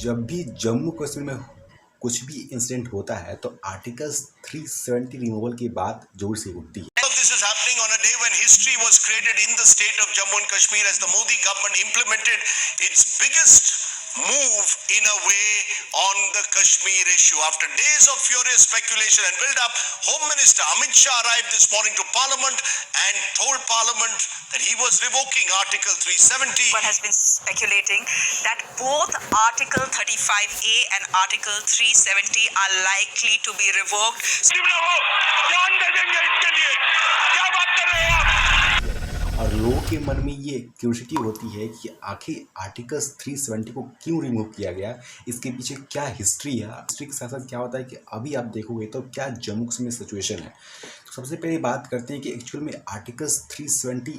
जब भी जम्मू कश्मीर में कुछ भी इंसिडेंट होता है तो आर्टिकल्स 370 रिमूवल की बात जोर से उठती है। This is happening on a day when history was created in the state of Jammu and Kashmir as the Modi government implemented its biggest move in a way on the Kashmir issue. After days of furious speculation and build-up, Home Minister Amit Shah arrived this morning to Parliament and told Parliament that he was revoking Article 370. One has been speculating that both Article 35A and Article 370 are likely to be revoked. जान दे देंगे इसके लिए, क्या बात कर रहे हैं आप? और लोगों के मन में ये क्यूरियोसिटी होती है कि आखिर आर्टिकल्स 370 को क्यों रिमूव किया गया, इसके पीछे क्या हिस्ट्री है। हिस्ट्री के साथ साथ क्या होता है कि अभी आप देखोगे तो क्या जम्मू कश्मीर में सिचुएशन है। तो सबसे पहले बात करते हैं कि एक्चुअल में आर्टिकल्स 370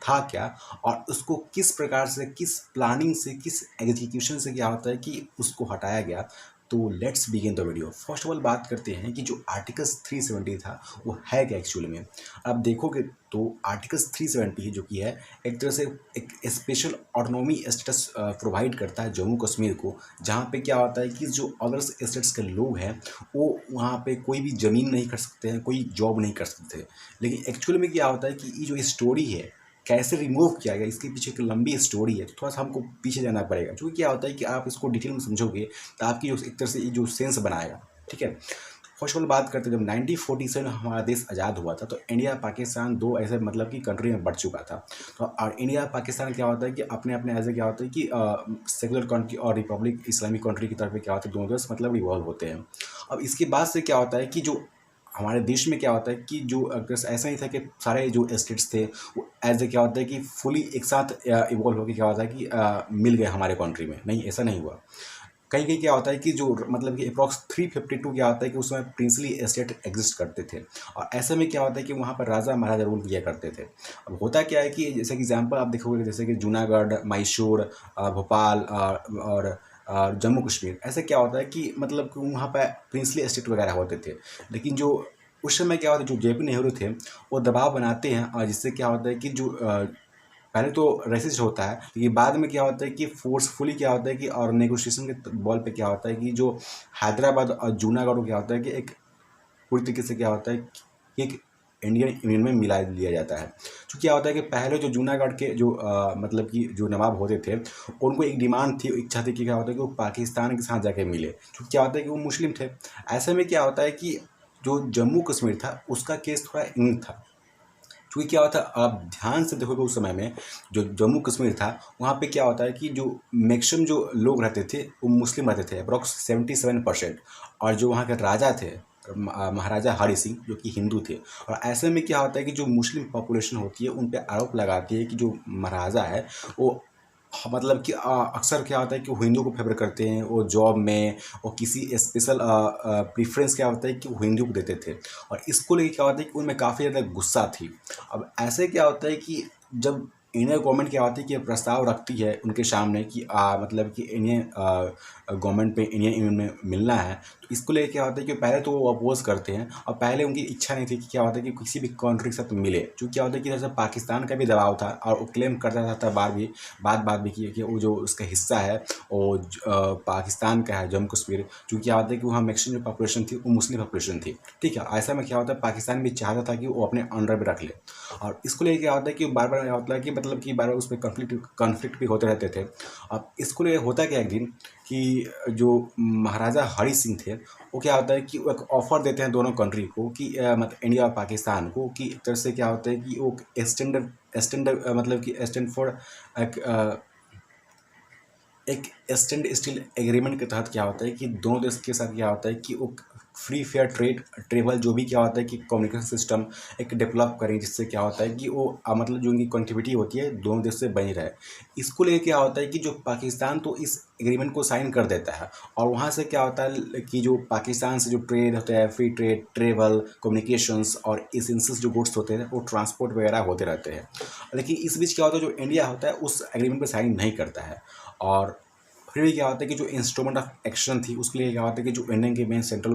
था क्या और उसको किस प्रकार से, किस प्लानिंग से, किस एग्जीक्यूशन से क्या होता है कि उसको हटाया गया। तो let's begin the video. First of all बात करते हैं कि जो आर्टिकल्स 370 था वो है क्या एक्चुअली में। अब देखोगे तो आर्टिकल्स 370 जो कि है एक तरह से एक स्पेशल ऑटोनॉमी स्टेटस प्रोवाइड करता है जम्मू कश्मीर को, जहाँ पे क्या होता है कि जो अदर्स स्टेट्स के लोग हैं वो वहाँ पे कोई भी ज़मीन नहीं कर सकते हैं, कोई जॉब नहीं कर सकते। लेकिन एक्चुअली में क्या होता है कि ये जो स्टोरी है कैसे रिमूव किया गया, इसके पीछे एक लंबी स्टोरी है। तो थोड़ा सा हमको पीछे जाना पड़ेगा, क्योंकि क्या होता है कि आप इसको डिटेल में समझोगे तो आपकी जो एक तरह से जो सेंस बनाएगा। ठीक है, फर्स्ट ऑफ ऑल बात करते हैं, जब 1947 हमारा देश आज़ाद हुआ था तो इंडिया पाकिस्तान दो ऐसे मतलब कि कंट्री में बढ़ चुका था। तो और इंडिया पाकिस्तान क्या होता है कि अपने अपने ऐसे क्या होता है कि सेकुलर कंट्री और रिपब्लिक इस्लामिक कंट्री की तरफ क्या होता है, दोनों देश मतलब इवॉल्व होते हैं। अब इसके बाद से क्या होता है कि जो हमारे देश में क्या होता है कि जो अगर ऐसा नहीं था कि सारे जो स्टेट्स थे वो एज ए क्या होता है कि फुली एक साथ इवॉल्व होकर क्या होता है कि मिल गए हमारे कंट्री में। नहीं, ऐसा नहीं हुआ। कहीं कहीं क्या होता है कि जो मतलब कि अप्रॉक्स 352 क्या होता है कि उसमें प्रिंसली एस्टेट एग्जिस्ट करते थे और ऐसे में क्या होता है कि वहाँ पर राजा महाराजा रूल किया करते थे। अब होता क्या है कि जैसे कि एग्जाम्पल आप देखोगे, जैसे कि जूनागढ़, मैसूर, भोपाल और जम्मू कश्मीर, ऐसे क्या होता है कि मतलब कि वहाँ पर प्रिंसली एस्टेट वगैरह होते थे। लेकिन जो उस समय क्या होता है, जो जेपी नेहरू थे वो दबाव बनाते हैं और जिससे क्या होता है कि जो पहले तो रेसिस्ट होता है, लेकिन बाद में क्या होता है कि फोर्सफुली क्या होता है कि और नेगोशिएशन के बॉल पे क्या होता है कि जो हैदराबाद और जूनागढ़ को क्या होता है कि एक पूरी तरीके से क्या होता है कि एक इंडियन यूनियन में मिला लिया जाता है। तो क्या होता है कि पहले जो जूनागढ़ के जो मतलब कि जो नवाब होते थे उनको एक डिमांड थी, इच्छा थी कि क्या होता है कि वो पाकिस्तान के साथ जाके मिले। तो क्या होता है कि वो मुस्लिम थे। ऐसे में क्या होता है कि जो जम्मू कश्मीर था उसका केस थोड़ा यूनिक था, क्योंकि क्या होता है आप ध्यान से देखोगे उस समय में जो जम्मू कश्मीर था वहाँ पे क्या होता है कि जो मैक्सिमम जो लोग रहते थे वो मुस्लिम रहते थे, अप्रॉक्स 77%। और जो वहाँ के राजा थे महाराजा हरि सिंह जो कि हिंदू थे। और ऐसे में क्या होता है कि जो मुस्लिम पॉपुलेशन होती है उन पे आरोप लगाती है कि जो महाराजा है वो मतलब कि अक्सर क्या होता है कि वो हिंदू को फेवर करते हैं, वो जॉब में और किसी स्पेशल प्रीफ्रेंस क्या होता है कि वो हिंदू को देते थे। और इसको लेके क्या होता है कि उनमें काफ़ी ज़्यादा गुस्सा थी। अब ऐसे क्या होता है कि जब इंडियन गवर्नमेंट क्या होती है कि प्रस्ताव रखती है उनके सामने कि मतलब कि इंडियन गवर्नमेंट पे इंडियन यूनियन में मिलना है, तो इसको लेके क्या होता है कि पहले तो वो अपोज करते हैं और पहले उनकी इच्छा नहीं थी कि क्या होता है कि किसी भी कंट्री के साथ मिले। क्योंकि क्या होता है कि जैसे पाकिस्तान का भी दबाव था और वो क्लेम करता था बात भी की कि वो जो उसका हिस्सा है वो पाकिस्तान का है जम्मू कश्मीर। क्योंकि क्या होता है कि वहाँ मैक्सिमम जो पॉपुलेशन थी वो मुस्लिम पॉपुलेशन थी। ठीक है, ऐसा में क्या होता है पाकिस्तान भी चाहता था कि वो अपने अंडर में रख ले। और इसको लेके क्या होता है कि बार बार क्या होता है कि मतलब कि बार बार उसमें कॉन्फ्लिक्ट भी होते रहते थे। अब इसको लिए होता क्या एक दिन कि जो महाराजा हरि सिंह थे वो क्या होता है कि वो एक ऑफ़र देते हैं दोनों कंट्री को कि मतलब इंडिया और पाकिस्तान को कि एक तरह से क्या होता है कि वो स्टैंडर्ड मतलब कि स्टैंड फॉर एक स्टैंड स्टिल एग्रीमेंट के तहत क्या होता है कि दोनों देश के साथ क्या होता है कि वो फ्री फेयर ट्रेवल जो भी क्या होता है कि कम्युनिकेशन सिस्टम एक डेवलप करें, जिससे क्या होता है कि वो मतलब जो उनकी कनेक्टिविटी होती है दोनों देश से बनी रहे। इसको लेकर क्या होता है कि जो पाकिस्तान तो इस एग्रीमेंट को साइन कर देता है और वहाँ से क्या होता है कि जो पाकिस्तान से जो ट्रेड होता है, फ्री ट्रेड, ट्रेवल, कम्युनिकेशंस और एसेंशियल्स जो गुड्स होते हैं वो ट्रांसपोर्ट वगैरह होते रहते हैं। लेकिन इस बीच क्या होता है जो इंडिया होता है उस एग्रीमेंट पर साइन नहीं करता है। और फिर भी क्या होता है कि जो इंस्ट्रूमेंट ऑफ एक्शन थी उसके लिए क्या होता है कि जो इंडियन की मेन सेंट्रल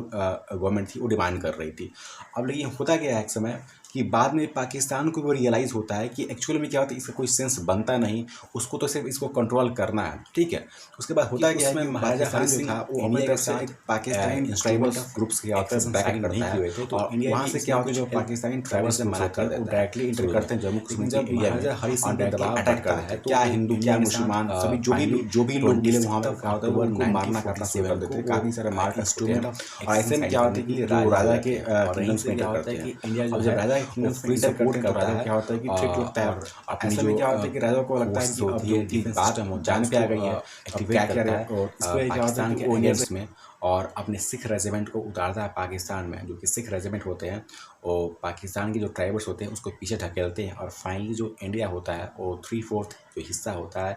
गवर्नमेंट थी वो डिमांड कर रही थी। अब लेकिन होता क्या है एक समय कि बाद में पाकिस्तान को वो रियलाइज़ होता है कि एक्चुअली में क्या होता है, इसका कोई सेंस बनता नहीं, उसको तो सिर्फ इसको कंट्रोल करना है, ठीक है। उसके बाद होता क्या है कि महाराजा हरि सिंह था वो अपनी तरफ से पाकिस्तानी ट्राइबल ग्रुप्स के होता है बैक करता है, और वहाँ से क्या होता है जो पाकिस्तानी ट्राइबल से मना कर देता है, डायरेक्टली इंटर करते हैं जम्मू कश्मीर के एरिया में, हरि सिंह पे दबाव अटैक करता है, क्या हिंदू क्या मुसलमान सभी जो भी लोग मिले वहाँ पर क्या होता है वो उनको मारना काटना शुरू कर देते हैं, काफ़ी सारे मार इंस्ट्रूमेंट। और ऐसे में क्या होता है कि जो राजा के किंगडम्स में क्या होता है कि इंडिया जो राजा के किंगडम्स फ्री सपोर्ट करता है, क्या होता है कि थ्रेट लगता है, और ऐसे में क्या होता है कि राजा को लगता है कि अब जो बात जान पे आ गई है, अब क्या क्या है, इसको क्या होता है कि वो इंडियंस में और अपने सिख रेजिमेंट को उतारता है पाकिस्तान में। जो कि सिख रेजिमेंट होते हैं वो पाकिस्तान के जो ट्राइबल्स होते हैं उसको पीछे ढकेलते हैं, और फाइनली जो इंडिया होता है वो 3/4 जो हिस्सा होता है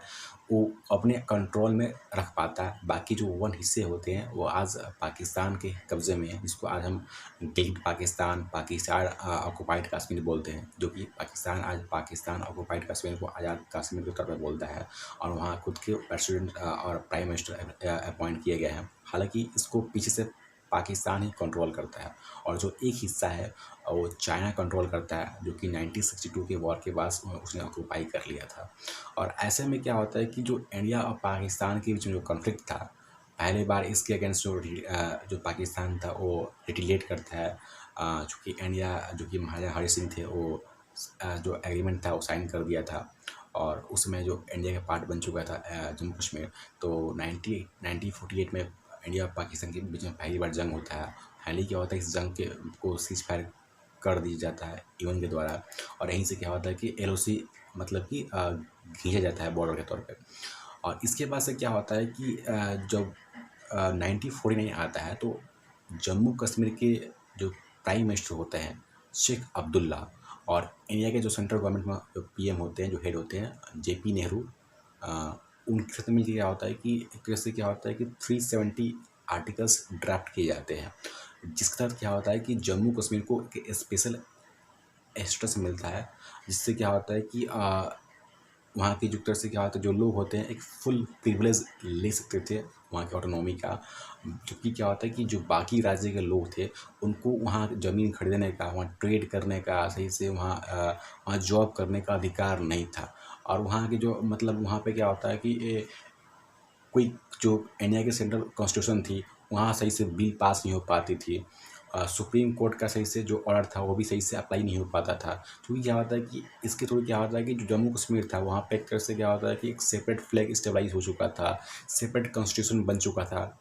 वो अपने कंट्रोल में रख पाता है। बाकी जो 1 हिस्से होते हैं वो आज पाकिस्तान के कब्ज़े में है, जिसको आज हम गिल्ट पाकिस्तान ऑक्युपाइड कश्मीर बोलते हैं, जो कि पाकिस्तान आज पाकिस्तान ऑक्युपाइड कश्मीर को आज़ाद कश्मीर के तौर पर बोलता है, और वहाँ खुद के प्रेसिडेंट और प्राइम मिनिस्टर अपॉइंट किए गए हैं। हालांकि इसको पीछे से पाकिस्तान ही कंट्रोल करता है, और जो एक हिस्सा है वो चाइना कंट्रोल करता है, जो कि 1962 के वॉर के बाद उसने ऑक्यूपाई कर लिया था। और ऐसे में क्या होता है कि जो इंडिया और पाकिस्तान के बीच में जो कॉन्फ्लिक्ट था, पहले बार इसके अगेंस्ट जो पाकिस्तान था वो रिटिलिएट करता है, चूँकि इंडिया जो कि महाराजा हरि सिंह थे वो जो एग्रीमेंट था वो साइन कर दिया था, और उसमें जो इंडिया का पार्ट बन चुका था जम्मू कश्मीर। तो 1948 में इंडिया और पाकिस्तान के बीच में पहली बार जंग होता है। फाइनली क्या होता है इस जंग को सीज फायर कर दिया जाता है यूएन के द्वारा, और यहीं से क्या होता है कि LOC मतलब कि खींचा जाता है बॉर्डर के तौर पे। और इसके बाद से क्या होता है कि जब 1949 आता है तो जम्मू कश्मीर के जो प्राइम मिनिस्टर होते हैं शेख अब्दुल्ला, और इंडिया के जो सेंट्रल गवर्नमेंट में जो PM होते हैं, जो हेड होते हैं JP नेहरू, उनके साथ मिलकर क्या होता है कि एक तरह से क्या होता है कि 370 आर्टिकल्स ड्राफ्ट किए जाते हैं, जिसके तहत क्या होता है कि जम्मू कश्मीर को एक स्पेशल स्टेटस मिलता है, जिससे क्या होता है कि वहाँ की जो तरह से क्या होता है जो लोग होते हैं एक फुल प्रिविलेज ले सकते थे वहाँ की ऑटोनॉमी का, क्योंकि क्या होता है कि जो बाकी राज्य के लोग थे उनको वहाँ ज़मीन खरीदने का, वहाँ ट्रेड करने का, सही से वहाँ जॉब करने का अधिकार नहीं था। और वहाँ के जो मतलब वहाँ पे क्या होता है कि कोई जो इंडिया की सेंट्रल कॉन्स्टिट्यूशन थी वहाँ सही से बिल पास नहीं हो पाती थी, सुप्रीम कोर्ट का सही से जो ऑर्डर था वो भी सही से अप्लाई नहीं हो पाता था, क्योंकि क्या होता है कि इसके थ्रू क्या होता है कि जो जम्मू कश्मीर था वहाँ पे एक तरह से क्या होता है कि एक सेपरेट फ्लैग स्टेबलाइज हो चुका था, सेपरेट कॉन्स्टिट्यूशन बन चुका था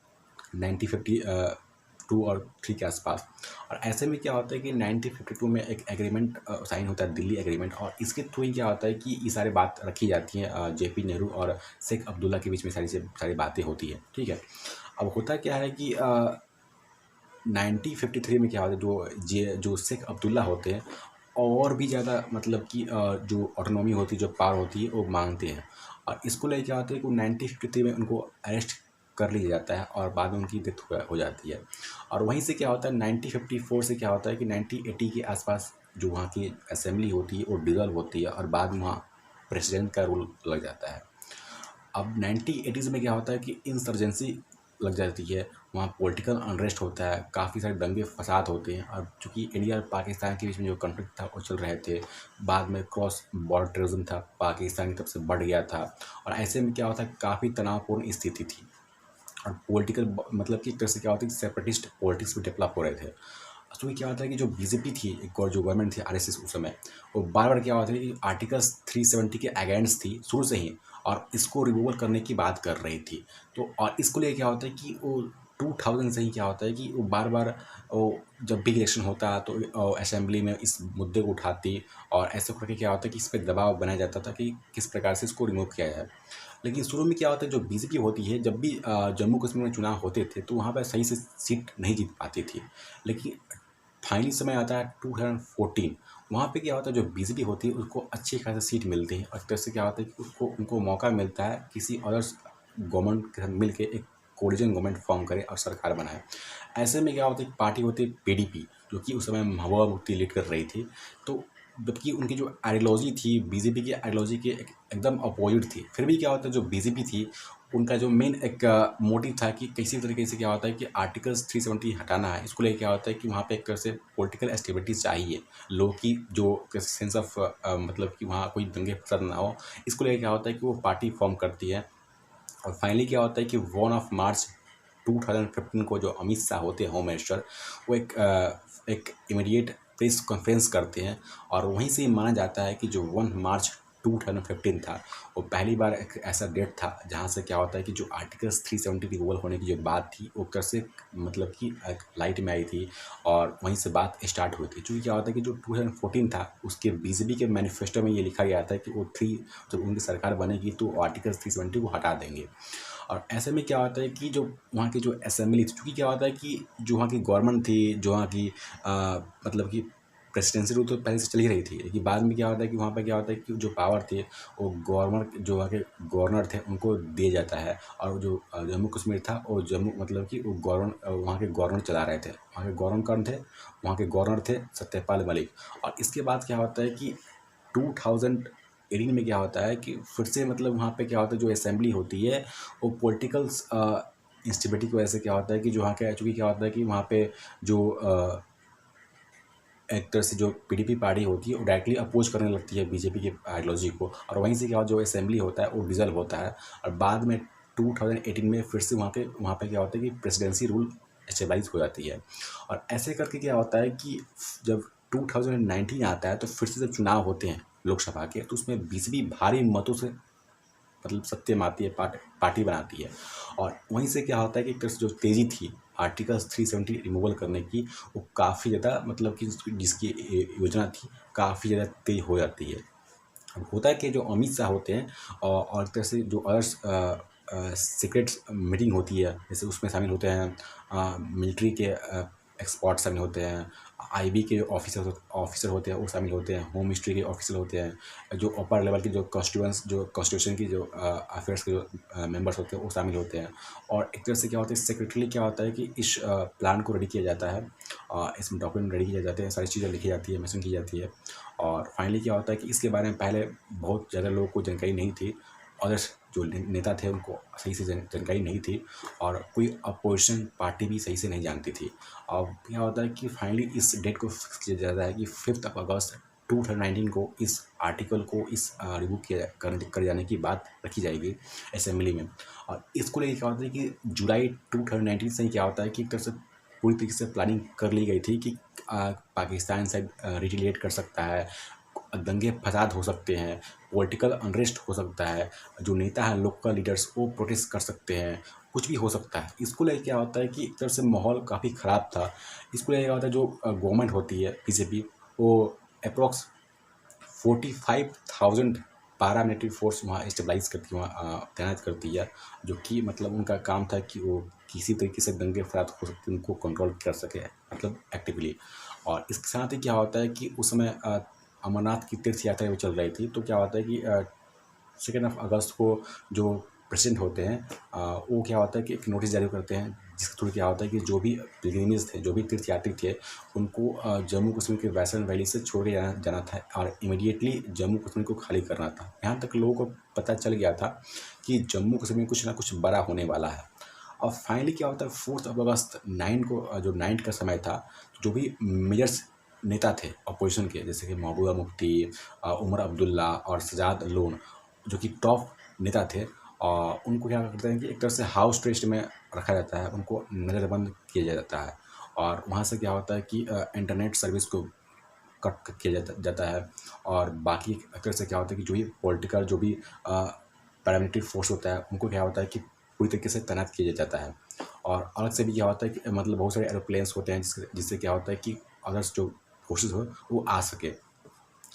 1952 और 3 के आसपास। और ऐसे में क्या होता है कि 1952 में एक एग्रीमेंट साइन होता है, दिल्ली एग्रीमेंट, और इसके थ्रू ही क्या होता है कि ये सारी बात रखी जाती हैं JP नेहरू और शेख अब्दुल्ला के बीच में सारी बातें होती है, ठीक है। अब होता क्या है कि 1953 में क्या होता है जो शेख अब्दुल्ला होते हैं और भी ज़्यादा मतलब कि जो ऑटोनॉमी होती है, जो पावर होती है वो मांगते हैं, और इसको लेकर क्या होता है कि 1953 में उनको अरेस्ट कर लिया जाता है और बाद में उनकी डेथ हो जाती है। और वहीं से क्या होता है 1954 से क्या होता है कि 1980 के आसपास जो वहाँ की असेंबली होती है वो डिज़ोल्व होती है, और बाद में वहाँ प्रेसिडेंट का रूल लग जाता है। अब 1980s में क्या होता है कि इंसर्जेंसी लग जाती है, वहाँ पॉलिटिकल अनरेस्ट होता है, काफ़ी सारे दंगे फसाद होते हैं, और चूँकि इंडिया और पाकिस्तान के बीच में जो कॉन्फ्लिक्ट था वो चल रहे थे, बाद में क्रॉस बॉर्डर टेररिज्म था, पाकिस्तान की तरफ से बढ़ गया था, और ऐसे में क्या होता है काफ़ी तनावपूर्ण स्थिति थी, और पॉलिटिकल मतलब कि एक तरह से क्या होता है कि सेपरेटिस्ट पॉलिटिक्स भी डेवलप हो रहे थे। तो क्या होता है कि जो BJP थी एक और जो गवर्नमेंट थी RSS उस समय, वो बार बार क्या होता है कि आर्टिकल्स 370 के अगेंस्ट थी शुरू से ही, और इसको रिमूवल करने की बात कर रही थी। तो और इसको लिए क्या होता है कि वो 2000 से ही क्या होता है कि वो बार बार वो जब भी इलेक्शन होता है तो असेंबली में इस मुद्दे को उठाती, और ऐसे करके क्या होता है कि इस पर दबाव बनाया जाता था कि किस प्रकार से इसको रिमूव किया जाए। लेकिन शुरू में क्या होता है जो BJP होती है, जब भी जम्मू कश्मीर में चुनाव होते थे तो वहाँ पर सही से सीट नहीं जीत पाती थी, लेकिन फाइनली समय आता है 2014, वहाँ पे क्या होता है जो BJP होती है उसको अच्छी खासी सीट मिलती है, और एक तरह से क्या होता है कि उनको मौका मिलता है किसी अदर्स गवर्नमेंट के साथ मिल के एक कोलिजन गवर्नमेंट फॉर्म करे और सरकार बनाए। ऐसे में क्या होता है पार्टी होती है PDP, जो कि उस समय महबूबा मुफ्ती लीड कर रही थी, तो जबकि उनकी जो आइडियोलॉजी थी BJP की आइडियोलॉजी के एकदम अपोजिट थी, फिर भी क्या होता है जो BJP थी उनका जो मेन एक मोटिव था कि किसी तरीके से क्या होता है कि आर्टिकल्स 370 हटाना है। इसको लेके क्या होता है कि वहाँ पे एक तरह से पॉलिटिकल स्टेबिलिटी चाहिए, लोग की जो सेंस ऑफ मतलब कि वहाँ कोई दंगे फसाद ना हो। इसको लेके क्या होता है कि वो पार्टी फॉर्म करती है। और फाइनली क्या होता है कि 1 मार्च 2015 को जो अमित शाह होते हैं होम मिनिस्टर, वो एक इमीडिएट प्रेस कॉन्फ्रेंस करते हैं। और वहीं से ही माना जाता है कि जो 1 मार्च 2015 था, वो पहली बार एक ऐसा डेट था जहाँ से क्या होता है कि जो आर्टिकल्स 370 रिमूवल होने की जो बात थी वो कैसे मतलब कि एक लाइट में आई थी और वहीं से बात स्टार्ट हुई थी। क्योंकि क्या होता है कि जो 2014 था उसके बीजेपी के मैनिफेस्टो में ये लिखा गया था कि वो जब उनकी सरकार बनेगी तो आर्टिकल्स 370 को हटा देंगे। और ऐसे में क्या होता है कि जो वहाँ की जो असेंबली थी, क्योंकि क्या होता है कि जो वहाँ की गवर्नमेंट थी, जो वहाँ की मतलब कि प्रेसिडेंसी रूल तो पहले से चल ही रही थी, लेकिन बाद में क्या होता है कि वहाँ पर क्या होता है कि जो पावर थे वो गवर्नर जो वहाँ के गवर्नर थे उनको दिया जाता है। और जो जम्मू कश्मीर था वो जम्मू मतलब कि वो वहाँ के गवर्नर चला रहे थे। वहाँ के गवर्नर कौन थे? वहाँ के गवर्नर थे सत्यपाल मलिक। और इसके बाद क्या होता है कि 2018 में क्या होता है कि फिर से मतलब वहाँ पे क्या होता है जो असेंबली होती है वो पॉलिटिकल इंस्टेबिलिटी की वजह से क्या होता है कि जो वहाँ का चूँकि क्या होता है कि वहाँ पे जो एक तरह से जो पीडीपी पार्टी होती है वो डायरेक्टली अपोज करने लगती है बीजेपी की आइडियोलॉजी को। और वहीं से क्या जो असेंबली होता है वो डिसॉल्व होता है। और बाद में 2018 में फिर से वहाँ पे क्या होता है कि प्रेसिडेंसी रूल स्टेबलाइज हो जाती है। और ऐसे करके क्या होता है कि जब 2019 आता है तो फिर से जब चुनाव होते हैं लोकसभा के, तो उसमें बीजेपी भारी मतों से मतलब सत्ते में आती है, पार्टी बनाती है। और वहीं से क्या होता है कि एक तरह से जो तेज़ी थी आर्टिकल्स 370 रिमूवल करने की, वो काफ़ी ज़्यादा मतलब कि जिसकी योजना थी काफ़ी ज़्यादा तेज हो जाती है। अब होता है कि जो अमित शाह होते हैं और एक तरह से जो अदर्स सीक्रेट मीटिंग होती है, जैसे उसमें शामिल होते हैं मिलिट्री के एक्सपर्ट शामिल होते हैं, आईबी के ऑफिसर होते हैं वो शामिल होते हैं, होम मिनिस्ट्री के ऑफिसर होते हैं, जो अपर लेवल के जो कॉन्स्टिट्यूशन की जो अफेयर्स के जो मेंबर्स होते हैं वो शामिल होते हैं। और एक तरह से क्या होता है सेक्रेटरी क्या होता है कि इस प्लान को रेडी किया जाता है, इसमें डॉक्यूमेंट रेडी किए जाते हैं, सारी चीज़ें लिखी जाती है, मेंशन की जाती है। और फाइनली क्या होता है कि इसके बारे में पहले बहुत ज़्यादा लोगों को जानकारी नहीं थी, अदर्स जो नेता थे उनको सही से जानकारी नहीं थी, और कोई अपोजिशन पार्टी भी सही से नहीं जानती थी। अब क्या होता है कि फाइनली इस डेट को फिक्स किया जाता है कि 5 अगस्त 2019 को इस आर्टिकल को रिमूव कर जाने की बात रखी जाएगी असेंबली में। और इसको लेकर क्या होता है कि जुलाई 2019 से ही क्या होता है कि एक तरह से पूरी तरीके से प्लानिंग कर ली गई थी कि पाकिस्तान शायद रिटेलिएट कर सकता है, दंगे फसाद हो सकते हैं, पॉलिटिकल अनरेस्ट हो सकता है, जो नेता हैं लोकल लीडर्स वो प्रोटेस्ट कर सकते हैं, कुछ भी हो सकता है। इसको लेकर क्या होता है कि एक तरह से माहौल काफ़ी ख़राब था। इसको लेकर क्या होता है जो गवर्नमेंट होती है बीजेपी, वो अप्रॉक्स 45,000 पैरामिलिट्री फोर्स वहाँ स्टेबलाइज करती है, वहाँ तैनात करती है, जो कि मतलब उनका काम था कि वो किसी तरीके से दंगे फसाद हो सकते उनको कंट्रोल कर सके मतलब एक्टिवली। और इसके साथ ही क्या होता है कि उस समय अमरनाथ की तीर्थ यात्रा भी चल रही थी, तो क्या होता है कि 2 अगस्त को जो प्रेसिडेंट होते हैं वो क्या होता है कि एक नोटिस जारी करते हैं, जिसके थ्रू क्या होता है कि जो भी पिलग्रिमेज थे, जो भी तीर्थयात्री थे, उनको जम्मू कश्मीर के वैस्टर्न वैली से छोड़ के जाना था और इमीडिएटली जम्मू कश्मीर को खाली करना था। यहाँ तक लोगों को पता चल गया था कि जम्मू कश्मीर में कुछ ना कुछ बड़ा होने वाला है। और फाइनली क्या होता है 4 अगस्त 9 को जो नाइट का समय था, जो भी मेजर्स नेता थे अपोजिशन के, जैसे कि महबूबा मुफ्ती, उमर अब्दुल्ला और सजाद लोन, जो कि टॉप नेता थे, उनको क्या करते हैं कि एक तरह से हाउस अरेस्ट में रखा जाता है, उनको नज़रबंद किया जाता है। और वहाँ से क्या होता है कि इंटरनेट सर्विस को कट किया जाता है। और बाकी एक तरह से क्या होता है कि जो भी पॉलिटिकल जो भी पैरामिलिट्री फोर्स होता है उनको क्या होता है कि पूरी तरीके से तैनात किया जाता है। और अलग से भी क्या होता है कि मतलब बहुत सारे एरोप्लेन्स होते हैं जिससे क्या होता है कि अगर जो फोर्सेज हो वो आ सके।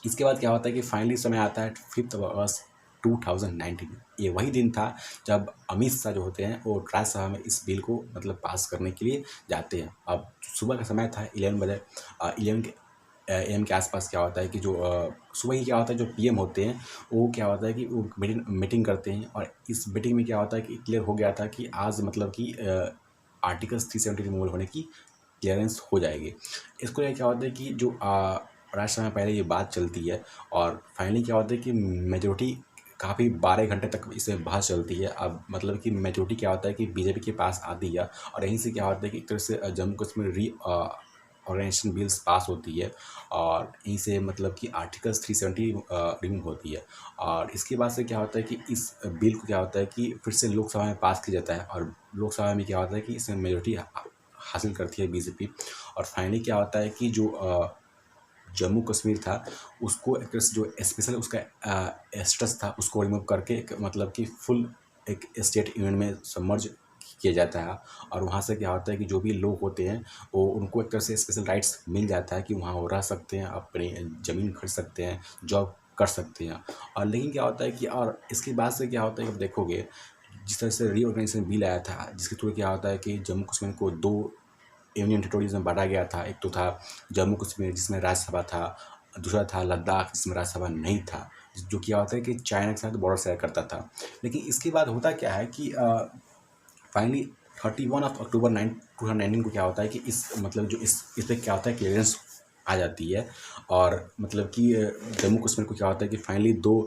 इसके बाद क्या होता है कि फाइनली समय आता है 5 अगस्त 2019। ये वही दिन था जब अमित शाह जो होते हैं वो राज्यसभा में इस बिल को मतलब पास करने के लिए जाते हैं। अब सुबह का समय था 11 बजे, 11 AM के आसपास क्या होता है कि जो सुबह ही क्या होता है जो PM होते हैं वो क्या होता है कि वो मीटिंग करते हैं। और इस मीटिंग में क्या होता है कि क्लियर हो गया था कि आज मतलब कि आर्टिकल्स 370 रिमूवल होने की क्लियरेंस हो जाएगी। इसको लेकर क्या होता है कि जो राज्यसभा में पहले ये बात चलती है और फाइनली क्या होता है कि मेजोरिटी काफ़ी 12 घंटे तक इसमें बहस चलती है। अब मतलब कि मेजॉरिटी क्या होता है कि बीजेपी के पास आती है और यहीं से क्या होता है कि एक तरह से Jammu Kashmir organisation bills pass होती है और यहीं से मतलब कि आर्टिकल्स 370 रिमूव होती है। और इसके बाद से क्या होता है कि इस बिल को क्या होता है कि फिर से लोकसभा में पास किया जाता है और लोकसभा में क्या होता है कि इसमें मेजॉरिटी हासिल करती है बीजेपी। और फाइनली क्या होता है कि जो जम्मू कश्मीर था उसको एक तरह से जो स्पेशल उसका स्टेटस था उसको रिमूव करके एक मतलब कि फुल एक स्टेट यूनियन में सबमर्ज किया जाता है। और वहाँ से क्या होता है कि जो भी लोग होते हैं वो उनको एक तरह से स्पेशल राइट्स मिल जाता है कि वहाँ वो रह सकते हैं, अपनी ज़मीन खरीद सकते हैं, जॉब कर सकते हैं। और लेकिन क्या होता है कि और इसके बाद से क्या होता है कि आप देखोगे जिस तरह से रीऑर्गेनाइजेशन बिल आया था जिसके थ्रू क्या होता है कि जम्मू कश्मीर को 2 यूनियन टेरिटोरीज में बांटा गया था। एक तो था जम्मू कश्मीर जिसमें राज्यसभा था, दूसरा था लद्दाख जिसमें राज्यसभा नहीं था, जो क्या होता है कि चाइना के साथ बॉर्डर शेयर करता था। लेकिन इसके बाद होता क्या है कि फाइनली 31 अक्टूबर 2019 को क्या होता है कि इस मतलब जो इस पर क्या होता है क्लियरेंस आ जाती है। और मतलब कि जम्मू कश्मीर को क्या होता है कि फाइनली 2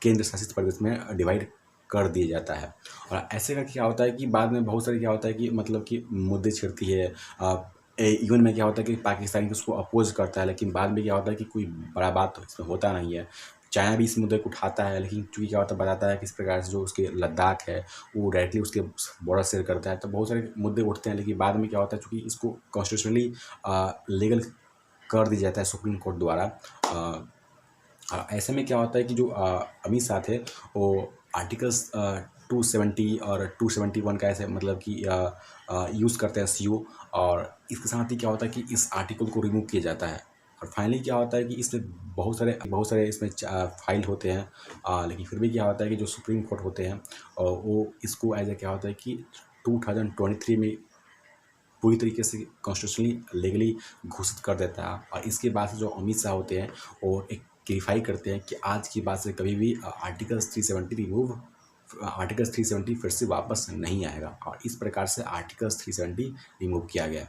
केंद्र शासित प्रदेश में डिवाइड कर दिया जाता है। और ऐसे का क्या होता है कि बाद में बहुत सारे क्या होता है कि मतलब कि मुद्दे छिड़ती है। यूएन में क्या होता है कि पाकिस्तान उसको अपोज करता है, लेकिन बाद में क्या होता है कि कोई बड़ा बात इसमें होता नहीं है। चाइना भी इस मुद्दे को उठाता है, लेकिन चूँकि क्या होता है बताता है किस प्रकार से जो उसके लद्दाख है वो डायरेक्टली उसके बॉर्डर शेयर करता है। तो बहुत सारे मुद्दे उठते हैं, लेकिन बाद में क्या होता है चूँकि इसको कॉन्स्टिट्यूशनली लीगल कर दिया जाता है सुप्रीम कोर्ट द्वारा। ऐसे में क्या होता है कि जो अमित शाह थे वो आर्टिकल्स 270 और 271 का ऐसे मतलब कि यूज़ करते हैं सीओ। और इसके साथ ही क्या होता है कि इस आर्टिकल को रिमूव किया जाता है। और फाइनली क्या होता है कि इसमें बहुत सारे इसमें फाइल होते हैं, लेकिन फिर भी क्या होता है कि जो सुप्रीम कोर्ट होते हैं वो इसको एज ए क्या होता है कि 2023 में पूरी तरीके से कॉन्स्टिट्यूशनली लीगली घोषित कर देता है। और इसके बाद से जो अमित शाह होते हैं वो एक क्लेरिफाई करते हैं कि आज की बात से कभी भी आर्टिकल्स 370 फिर से वापस नहीं आएगा। और इस प्रकार से आर्टिकल्स 370 रिमूव किया गया।